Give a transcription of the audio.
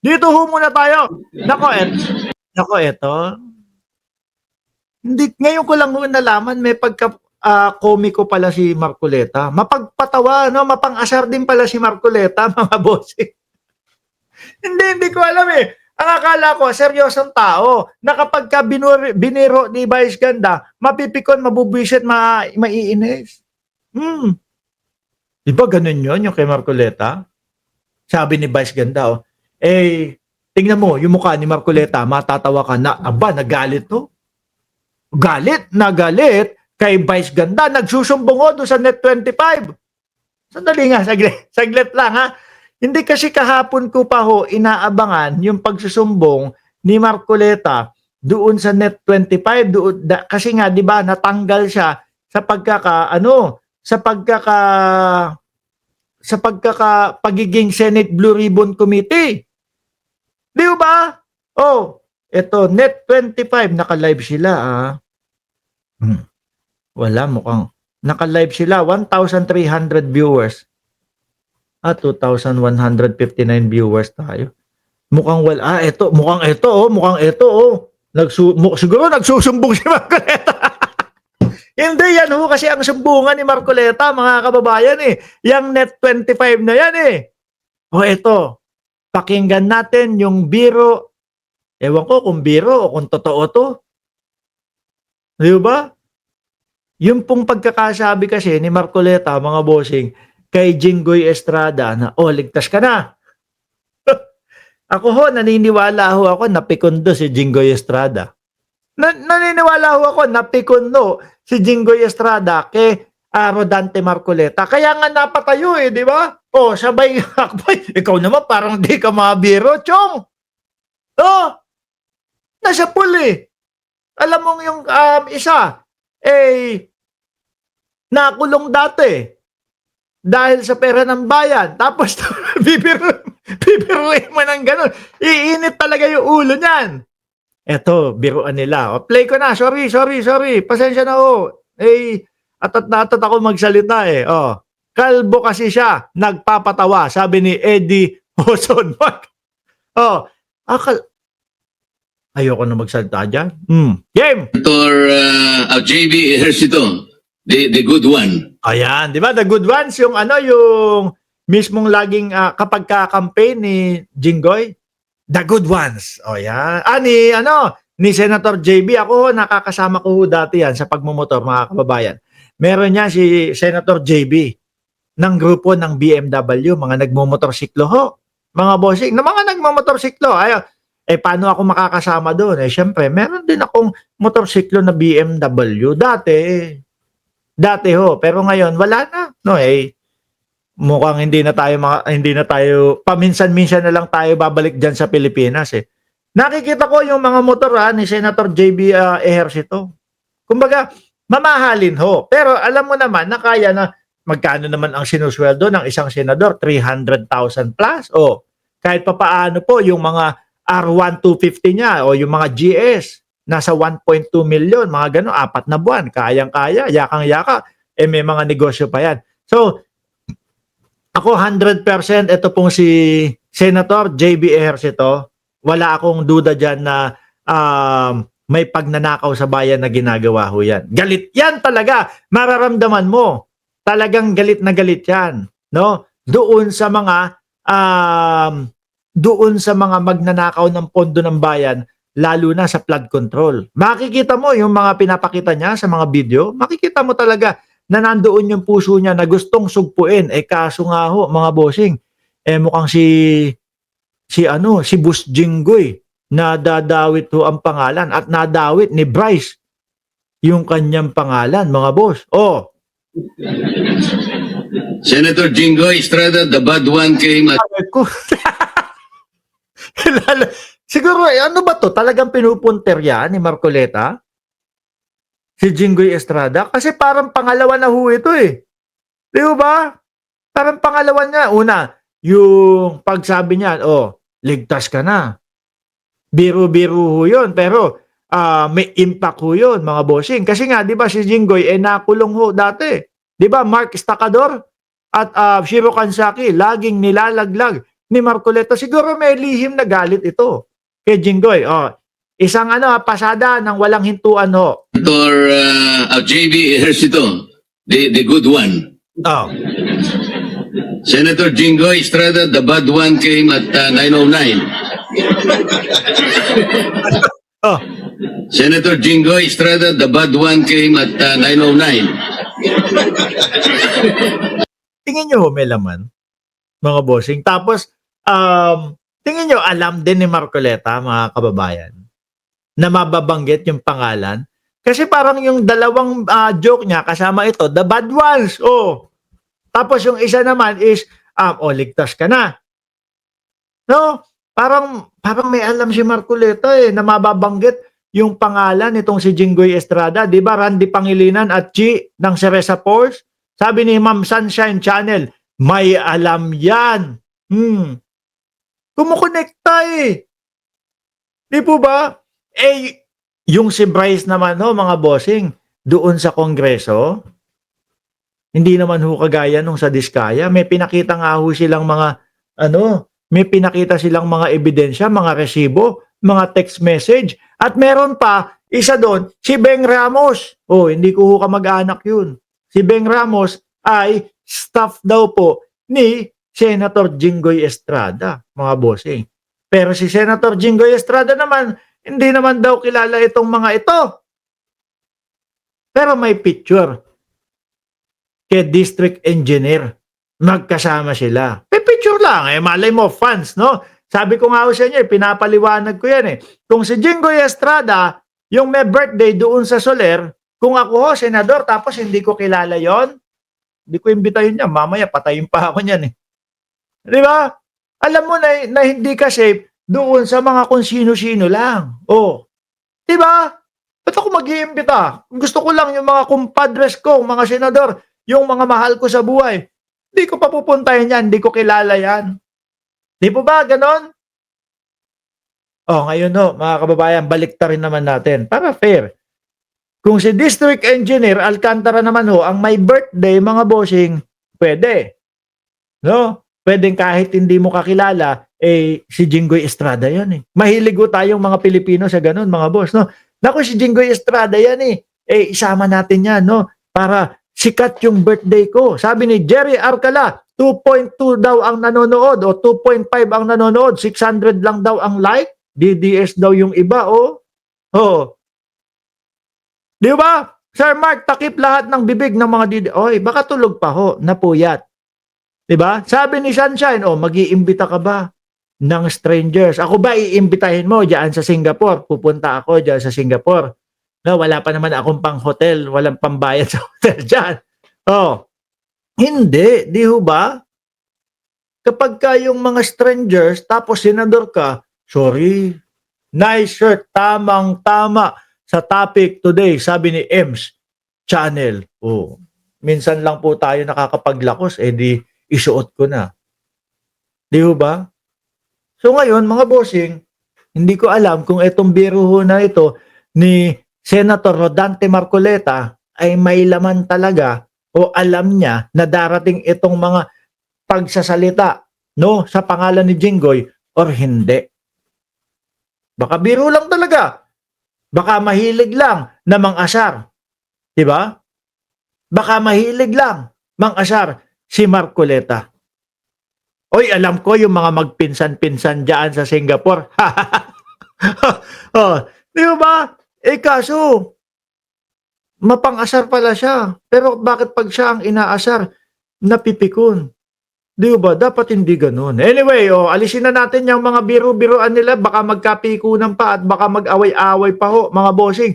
Dito ho muna tayo. Nako, eto. Hindi, ngayon ko lang ho nalaman may pagka komiko pala si Marcoleta. Mapagpatawa, no? Mapang-asar din pala si Marcoleta, mga bossing. Hindi ko alam eh. Ang akala ko, seryosong tao, na kapag ka biniro ni Vice Ganda, mapipikon, mabubwisit, maiinis. Di ba ganun yun, yung kay Marcoleta? Sabi ni Vice Ganda, oh, tingnan mo, yung mukha ni Marcoleta, matatawa ka na, aba, nagalit to. Galit na galit kay Vice Ganda, nagsusumbong doon sa Net25. Sandali nga, saglit lang ha. Hindi kasi kahapon ko pa ho inaabangan yung pagsusumbong ni Marcoleta doon sa Net25 kasi nga 'di ba natanggal siya sa pagiging Senate Blue Ribbon Committee. 'Di ba? Oh, eto Net25 naka-live sila Wala mukhang naka-live sila 1,300 viewers. 2,159 viewers tayo. Mukhang mukhang ito siguro nagsusumbong si Marcoleta. Hindi yan ho kasi ang sumbungan ni Marcoleta, mga kababayan Yang Net25 na yan ito. Pakinggan natin yung biro. Ewan ko kung biro o kung totoo to. Di ba? Yung pong pagkakasabi kasi ni Marcoleta, mga bossing, kay Jinggoy Estrada na, ligtas ka na. Ako ho, naniniwala ho ako na pikondo si Jinggoy Estrada. Naniniwala ho ako na pikondo si Jinggoy Estrada kay Rodante Marcoleta. Kaya nga napatayo di ba? Sabay akbay. Ikaw naman parang di ka mabiro, Chong. Nasa pool Alam mong yung isa, nakulong dati. Dahil sa pera ng bayan. Tapos, bibiruin mo ng ganun. Iinit talaga yung ulo niyan. Eto, biruan nila. Play ko na. Sorry. Pasensya na atat na atat ako magsalita kalbo kasi siya. Nagpapatawa. Sabi ni Eddie Hoson. Ayoko na magsalita dyan. Game! Dr. JB Ejercito, the good one. Ayan, di ba? The good ones, yung mismong laging kapag ka-campaign ni Jinggoy, the good ones. Yan. Ni Senator JB, ako nakakasama ko dati yan sa pagmumotor, mga kababayan. Meron niya si Senator JB ng grupo ng BMW, mga nagmumotorsiklo ho. Mga bossing, na mga nagmumotorsiklo. Paano ako makakasama doon? Syempre, meron din akong motorsiklo na BMW dati ho, pero ngayon wala na. Mukhang hindi na tayo paminsan-minsan na lang tayo babalik diyan sa Pilipinas Nakikita ko yung mga motor ni Senator JB Ejercito. Kumbaga, mamahalin ho. Pero alam mo naman na kaya na magkano naman ang sinusweldo ng isang senador, 300,000 plus kahit papaano po yung mga R1 250 niya yung mga GS nasa 1.2 million, mga gano'n, 4 na buwan, kayang-kaya, yakang-yaka, may mga negosyo pa yan. So, ako 100% ito pong si Senator JB Ejercito, wala akong duda dyan na may pagnanakaw sa bayan na ginagawa ho yan. Galit yan talaga, mararamdaman mo. Talagang galit na galit yan. No? Doon sa mga magnanakaw ng pondo ng bayan, lalo na sa flood control. Makikita mo yung mga pinapakita niya sa mga video, makikita mo talaga na nandoon yung puso niya na gustong sugpuin. Kaso nga ho, mga bossing, mukhang si Boss Jinggoy na dadawit ho ang pangalan at nadawit ni Bryce yung kanyang pangalan, mga boss. Senator Jinggoy Estrada, the bad one came at... Siguro, ano ba to? Talagang pinupunter yan ni Marcoleta? Si Jinggoy Estrada? Kasi parang pangalawa na ho ito Di ba? Parang pangalawa niya. Una, yung pagsabi niya, ligtas ka na. Biro-biro ho yun. Pero, may impact ho yun, mga bossing. Kasi nga, di ba si Jinggoy, nakulong ho dati. Di ba, Mark Estacador at Shiro Kansaki, laging nilalaglag ni Marcoleta. Siguro may lihim na galit ito kay Jinggoy. Isang pasada ng walang hintuan ho. Senator JB Ejercito, the good one. Oh. Senator Jinggoy Estrada, the bad one came at 9:09. Oh. Senator Jinggoy Estrada, the bad one came at 9:09. Tingin nyo may laman, mga bossing. Tapos, tingin nyo alam din ni Marcoleta, mga kababayan, na mababanggit yung pangalan. Kasi parang yung dalawang joke niya, kasama ito, the bad ones. Oh. Tapos yung isa naman is, ligtas ka na. No? Parang may alam si Marcoleta na mababanggit yung pangalan nitong si Jinggoy Estrada. Di ba, Randy Pangilinan at Chi ng Cereza Force? Sabi ni Ma'am Sunshine Channel, may alam yan. Kumukonekta Di po ba? Yung si Bryce naman mga bossing, doon sa Kongreso, hindi naman kagaya nung sa Diskaya. May pinakita nga silang mga, may pinakita silang mga ebidensya, mga resibo, mga text message. At meron pa, isa doon, si Beng Ramos. Hindi ko kamag-anak yun. Si Beng Ramos ay staff daw po ni Senator Jinggoy Estrada, mga bossing. Pero si Senator Jinggoy Estrada naman, hindi naman daw kilala itong mga ito. Pero may picture kay District Engineer. Magkasama sila. May picture lang. Malay mo, fans, no? Sabi ko nga sa inyo, pinapaliwanag ko yan Kung si Jinggoy Estrada, yung may birthday doon sa Soler, kung ako senador, tapos hindi ko kilala yon, hindi ko imbitahin niya. Mamaya, patayin pa ako niyan Di ba? Alam mo na hindi ka safe doon sa mga kung sino-sino lang. Di ba? Ba't ako mag-iimbita? Gusto ko lang yung mga kumpadres ko, mga senador, yung mga mahal ko sa buhay. Hindi ko pa pupuntahin yan, hindi ko kilala yan. Di po ba ganon? Ngayon mga kababayan, baliktarin naman natin para fair. Kung si District Engineer Alcantara naman ang may birthday, mga bossing, pwede. No? Pwedeng kahit hindi mo kakilala, si Jinggoy Estrada yan Mahilig tayong mga Pilipino sa ganon, mga boss, no? Naku, si Jinggoy Estrada yan isama natin yan, no? Para sikat yung birthday ko. Sabi ni Jerry Arcala, 2.2 daw ang nanonood o 2.5 ang nanonood, 600 lang daw ang like, DDS daw yung iba, Di ba? Sir Mark, takip lahat ng bibig ng mga DDS. Baka tulog pa napuyat. Di ba? Sabi ni Sunshine, mag-iimbita ka ba ng strangers? Ako ba iimbitahin mo diyan sa Singapore? Pupunta ako diyan sa Singapore. No, wala pa naman akong pang hotel, walang pambayad sa hotel diyan. Hindi, di ba? Kapag yung mga strangers, tapos senador ka, sorry, nice shirt, tamang-tama sa topic today, sabi ni Ems Channel. Minsan lang po tayo nakakapaglakos, di isuot ko na. Di ba? So ngayon, mga bossing, hindi ko alam kung itong biro na ito ni Senator Rodante Marcoleta ay may laman talaga o alam niya na darating itong mga pagsasalita sa pangalan ni Jinggoy or hindi. Baka biro lang talaga. Baka mahilig lang na mang-asar. Diba? Baka mahilig lang mang-asar si Marcoleta. Alam ko yung mga magpinsan-pinsan dyan sa Singapore. Di ba? Kaso, mapang-asar pala siya. Pero bakit pag siya ang inaasar, napipikon? Di ba? Dapat hindi ganun. Anyway, alisin na natin yung mga biro-biroan nila. Baka magkapikunan pa at baka mag-away-away pa mga bossing.